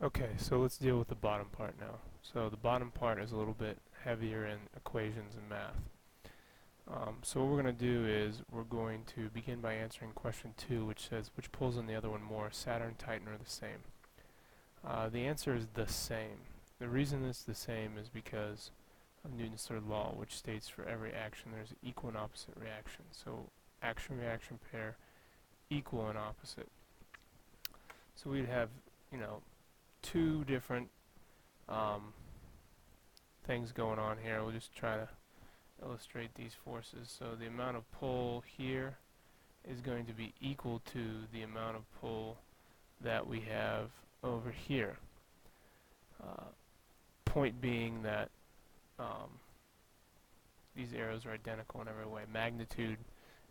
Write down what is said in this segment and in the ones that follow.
Okay, so let's deal with the bottom part now. So the bottom part is a little bit heavier in equations and math. So what we're going to do is we're going to begin by answering question 2, which says, which pulls on the other one more, Saturn, Titan, or the same? The answer is the same. The reason it's the same is because of Newton's third law, which states for every action there's equal and opposite reaction. So action-reaction pair, equal and opposite. So we'd have, you know, two different things going on here. We'll just try to illustrate these forces. So the amount of pull here is going to be equal to the amount of pull that we have over here. Point being that these arrows are identical in every way, magnitude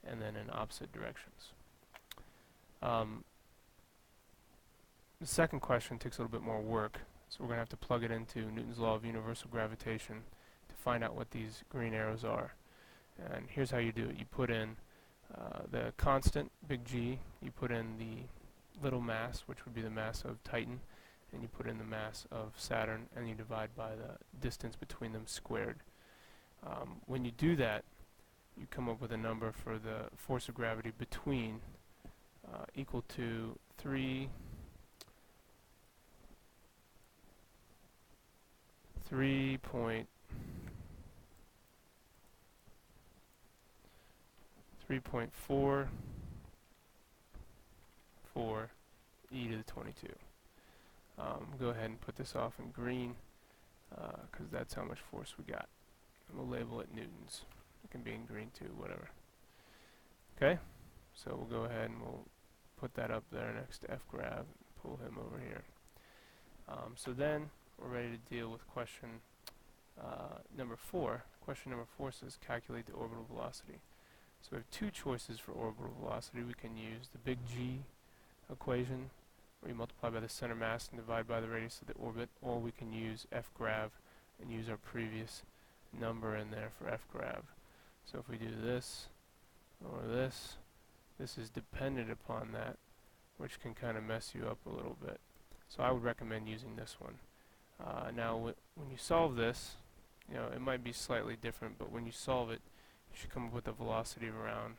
and then in opposite directions. The second question takes a little bit more work, so we're going to have to plug it into Newton's law of universal gravitation to find out what these green arrows are. And here's how you do it. You put in the constant, big G, you put in the little mass, which would be the mass of Titan, and you put in the mass of Saturn, and you divide by the distance between them squared. When you do that, you come up with a number for the force of gravity between equal to 3.4 e to the 22. Go ahead and put this off in green because that's how much force we got. And we'll label it newtons. It can be in green too, whatever. Okay, so we'll go ahead and we'll put that up there next to FGrav and pull him over here. So then we're ready to deal with question number 4. Question number 4 says calculate the orbital velocity. So we have two choices for orbital velocity. We can use the big G equation, where you multiply by the center mass and divide by the radius of the orbit, or we can use FGrav and use our previous number in there for FGrav. So if we do this or this is dependent upon that, which can kind of mess you up a little bit. So I would recommend using this one. Now when you solve this, you know, it might be slightly different, but when you solve it, you should come up with a velocity of around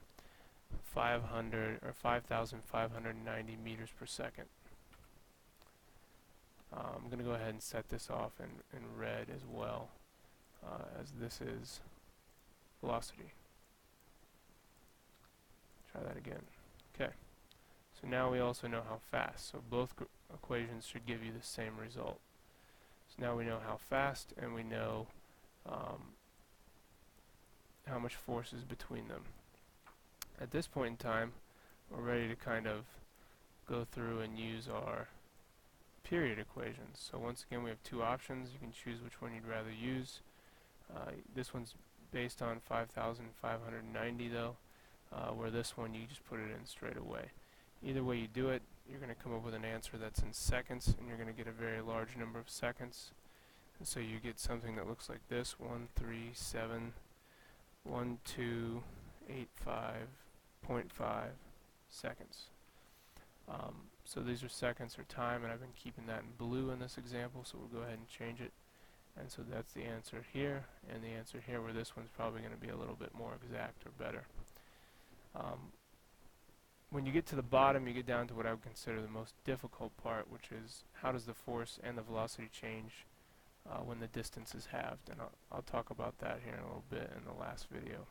500 or 5,590 meters per second. I'm going to go ahead and set this off in red as well, as this is velocity. Try that again. Okay. So now we also know how fast. So both equations should give you the same result. So now we know how fast, and we know how much force is between them. At this point in time, we're ready to kind of go through and use our period equations. So once again, we have two options. You can choose which one you'd rather use. This one's based on 5,590 though, where this one you just put it in straight away. Either way you do it, you're going to come up with an answer that's in seconds, and you're going to get a very large number of seconds. And so you get something that looks like this: 1371285.5 seconds. So these are seconds or time, and I've been keeping that in blue in this example, so we'll go ahead and change it. And so that's the answer here, and the answer here, where this one's probably going to be a little bit more exact or better. When you get to the bottom, you get down to what I would consider the most difficult part, which is how does the force and the velocity change when the distance is halved, and I'll talk about that here in a little bit in the last video.